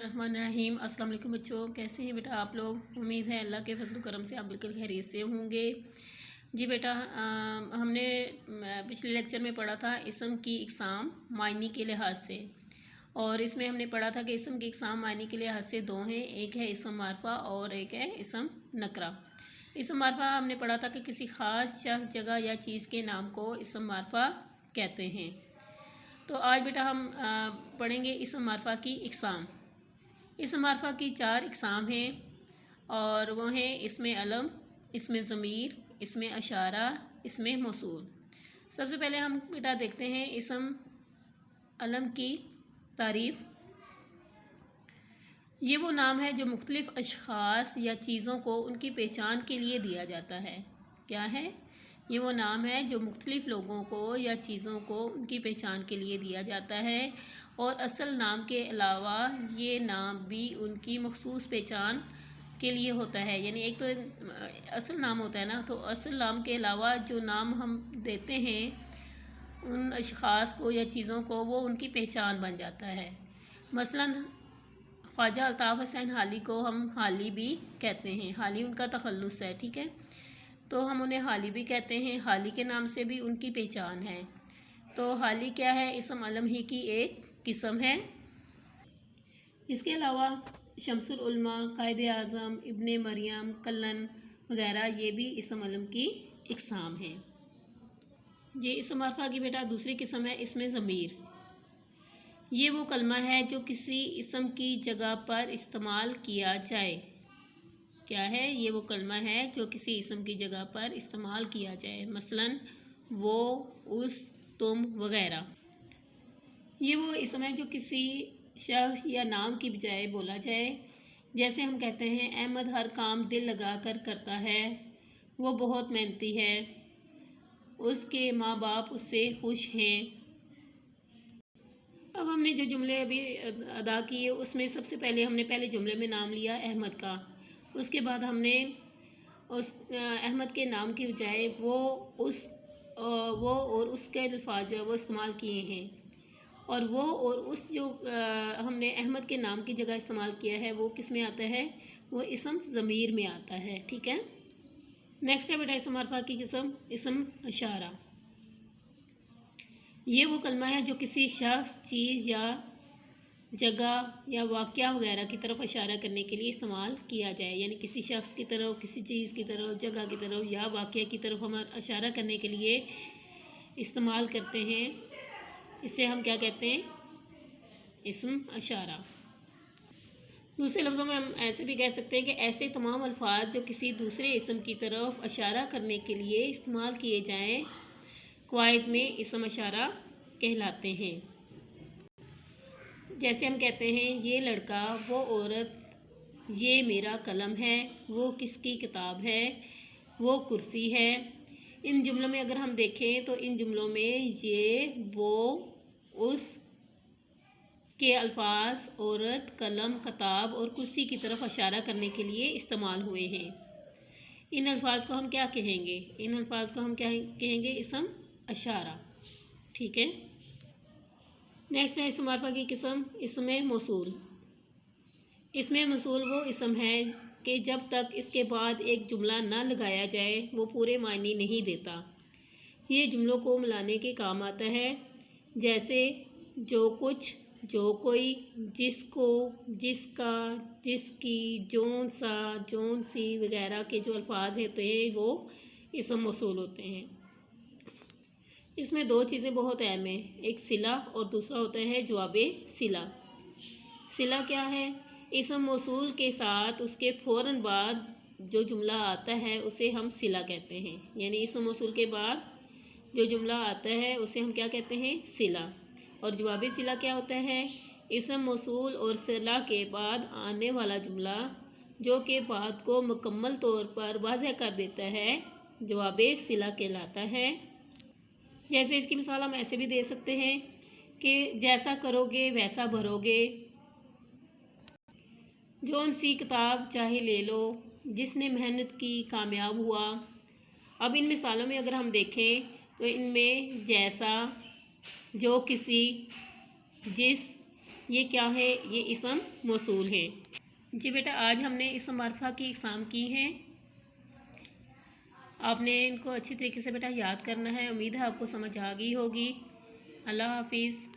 बिस्मिल्लाहिर्रहमानिर्रहीम। अस्सलाम वालेकुम बच्चों, कैसे हैं बेटा आप लोग। उम्मीद है अल्लाह के फजल करम से आप बिल्कुल खैरियत से होंगे। जी बेटा, हमने पिछले लेक्चर में पढ़ा था इसम की इकसाम मायने के लिहाज से, और इसमें हमने पढ़ा था कि इसम की इकसाम मायने के लिहाज से दो हैं, एक है इसम मारफा और एक है इसम नकरा। इसम मारफा हमने पढ़ा था कि किसी ख़ास शख्स, जगह या चीज़ के नाम को इसम मारफा कहते हैं। तो आज बेटा हम पढ़ेंगे इसम मारफा की इकसाम। इसम मारफा की 4 इकसाम हैं, और वो हैं इसमें अलम, इसमें ज़मीर, इसमें अशारा, इसमें मौसूल। सबसे पहले हम बेटा देखते हैं इसम अलम की तारीफ़। ये वो नाम है जो मुख्तलिफ़ अशख़ास या चीज़ों को उनकी पहचान के लिए दिया जाता है। क्या है? ये वो नाम है जो मुख्तलिफ़ लोगों को या चीज़ों को उनकी पहचान के लिए दिया जाता है, और असल नाम के अलावा ये नाम भी उनकी मखसूस पहचान के लिए होता है। यानी एक तो असल नाम होता है ना, तो असल नाम के अलावा जो नाम हम देते हैं उन अशख़ास को या चीज़ों को, वो उनकी पहचान बन जाता है। मसलन ख्वाजा अल्ताफ़ हुसैन हाली को हम हाली भी कहते हैं। हाली उनका तखल्लुस है, ठीक है, तो हम उन्हें हाली भी कहते हैं। हाली के नाम से भी उनकी पहचान है। तो हाली क्या है? इसम अलम ही की एक किस्म है। इसके अलावा शम्सुल उलमा, कायदे आज़म, इब्ने मरियम, कल्लन वगैरह ये भी इसम अलम की इकसाम हैं। ये इसम मारफा की बेटा दूसरी किस्म है इसमें ज़मीर। ये वो कलमा है जो किसी इसम की जगह पर इस्तेमाल किया जाए। क्या है? ये वो कलमा है जो किसी इसम की जगह पर इस्तेमाल किया जाए। मसलन वो, उस, तुम वगैरह। ये वो इसम है जो किसी शख्स या नाम की बजाय बोला जाए। जैसे हम कहते हैं अहमद हर काम दिल लगा कर करता है, वो बहुत मेहनती है, उसके माँ बाप उससे खुश हैं। अब हमने जो जुमले अभी अदा किए उसमें सबसे पहले हमने पहले जुमले में नाम लिया अहमद का। उसके बाद हमने उस अहमद के नाम की बजाय वो, उस, वो और उसके अल्फाज जो वो इस्तेमाल किए हैं। और वो और उस जो हमने अहमद के नाम की जगह इस्तेमाल किया है वो किस में आता है? वो इसम ज़मीर में आता है, ठीक है। नेक्स्ट है बेटा इसम मारफा की किस्म इसम अशारा। ये वो कलमा है जो किसी शख्स, चीज़ या जगह या वाक़या वगैरह की तरफ इशारा करने के लिए इस्तेमाल किया जाए। यानी किसी शख्स की तरफ, किसी चीज़ की तरफ, जगह की तरफ या वाक़या की तरफ हम इशारा करने के लिए इस्तेमाल करते हैं। इसे हम क्या कहते हैं? इसम अशारा। दूसरे लफ्ज़ों में हम ऐसे भी कह सकते हैं कि ऐसे तमाम अल्फाज जो किसी दूसरे इसम की तरफ इशारा करने के लिए इस्तेमाल किए जाएँ, क़वाइद में इसम अशारा कहलाते हैं। जैसे हम कहते हैं ये लड़का, वो औरत, ये मेरा कलम है, वो किसकी किताब है, वो कुर्सी है। इन जुमलों में अगर हम देखें तो इन जुमलों में ये, वो, उस के अल्फाज औरत, कलम, किताब और कुर्सी की तरफ इशारा करने के लिए इस्तेमाल हुए हैं। इन अल्फाज को हम क्या कहेंगे? इन अल्फाज को हम क्या कहेंगे? इसम अशारा, ठीक है। नेक्स्ट है इसम मारफा की किस्म इसमें मौसूल। इसमें मौसूल वो इसम है कि जब तक इसके बाद एक जुमला ना लगाया जाए वो पूरे मायने नहीं देता। ये जुमलों को मिलाने के काम आता है। जैसे जो कुछ, जो कोई, जिसको, जिसका, जिसकी, जौन सा, जौन सी वगैरह के जो अल्फाज होते हैं वो इसम मौसूल होते हैं। इसमें दो चीज़ें बहुत अहम हैं, एक सिला और दूसरा होता है जवाबे सिला। सिला क्या है? इसम मौसूल के साथ उसके फ़ौरन बाद जो जुमला आता है उसे हम सिला कहते हैं। यानी इसम मौसूल के बाद जो जुमला आता है उसे हम क्या कहते हैं? सिला। और जवाबे सिला क्या होता है? इसम मौसूल और सिला के बाद आने वाला जुमला जो कि बात को मुकम्मल तौर पर वाज़ह कर देता है, जवाबे सिला कहलाता है। जैसे इसकी मिसाल हम ऐसे भी दे सकते हैं कि जैसा करोगे वैसा भरोगे, जौन सी किताब चाहे ले लो, जिसने मेहनत की कामयाब हुआ। अब इन मिसालों में अगर हम देखें तो इनमें जैसा, जो किसी, जिस, یہ کیا ہے؟ یہ اسم موصول ہے۔ جی بیٹا آج ہم نے اسم معرفہ کی اقسام کی ہیں۔ آپ نے ان کو اچھی طریقے سے بیٹا یاد کرنا ہے۔ امید ہے آپ کو سمجھ آ گئی ہوگی۔ اللہ حافظ۔